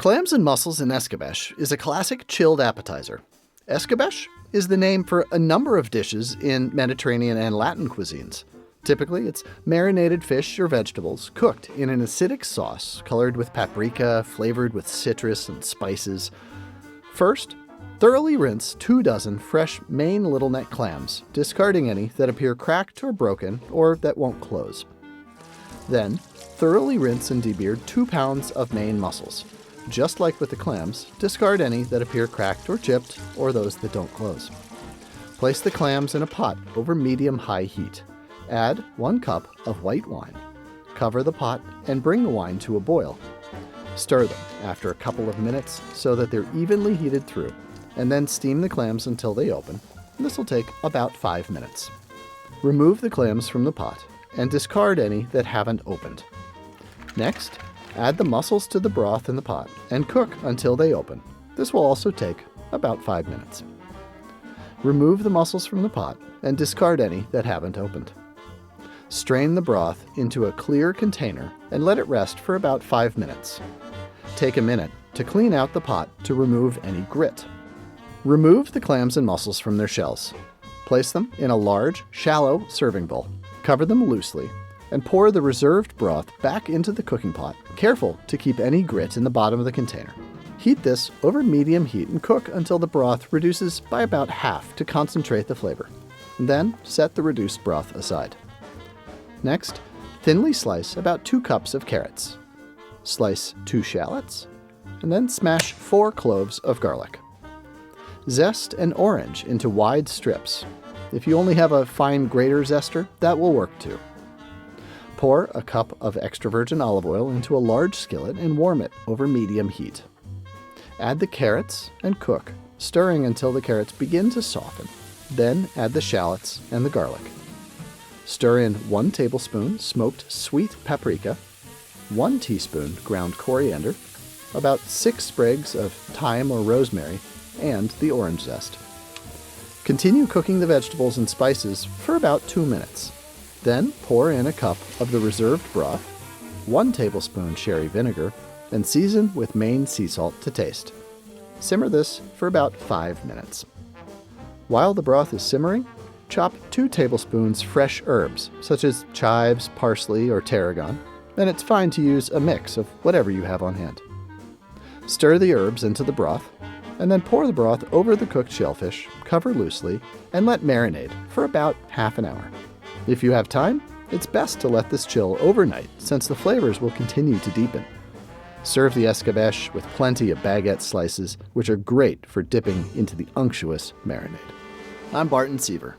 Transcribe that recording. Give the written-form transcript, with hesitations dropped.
Clams and mussels in escabeche is a classic chilled appetizer. Escabeche is the name for a number of dishes in Mediterranean and Latin cuisines. Typically, it's marinated fish or vegetables cooked in an acidic sauce colored with paprika, flavored with citrus and spices. First, thoroughly rinse 24 fresh Maine little neck clams, discarding any that appear cracked or broken or that won't close. Then, thoroughly rinse and debeard 2 pounds of Maine mussels. Just like with the clams, discard any that appear cracked or chipped or those that don't close. Place the clams in a pot over medium-high heat. Add 1 cup of white wine. Cover the pot and bring the wine to a boil. Stir them after a couple of minutes so that they're evenly heated through, and then steam the clams until they open. This will take about 5 minutes. Remove the clams from the pot and discard any that haven't opened. Next, add the mussels to the broth in the pot and cook until they open. This will also take about 5 minutes. Remove the mussels from the pot and discard any that haven't opened. Strain the broth into a clear container and let it rest for about 5 minutes. Take a minute to clean out the pot to remove any grit. Remove the clams and mussels from their shells. Place them in a large, shallow serving bowl. Cover them loosely and pour the reserved broth back into the cooking pot, careful to keep any grit in the bottom of the container. Heat this over medium heat and cook until the broth reduces by about half to concentrate the flavor. Then set the reduced broth aside. Next, thinly slice about 2 cups of carrots. Slice 2 shallots, and then smash 4 cloves of garlic. Zest an orange into wide strips. If you only have a fine grater zester, that will work too. Pour a cup of extra virgin olive oil into a large skillet and warm it over medium heat. Add the carrots and cook, stirring until the carrots begin to soften. Then add the shallots and the garlic. Stir in 1 tablespoon smoked sweet paprika, 1 teaspoon ground coriander, about 6 sprigs of thyme or rosemary, and the orange zest. Continue cooking the vegetables and spices for about 2 minutes. Then pour in a cup of the reserved broth, 1 tablespoon sherry vinegar, and season with Maine sea salt to taste. Simmer this for about 5 minutes. While the broth is simmering, chop 2 tablespoons fresh herbs, such as chives, parsley, or tarragon, and it's fine to use a mix of whatever you have on hand. Stir the herbs into the broth, and then pour the broth over the cooked shellfish, cover loosely, and let marinate for about half an hour. If you have time, it's best to let this chill overnight since the flavors will continue to deepen. Serve the escabeche with plenty of baguette slices, which are great for dipping into the unctuous marinade. I'm Barton Seaver.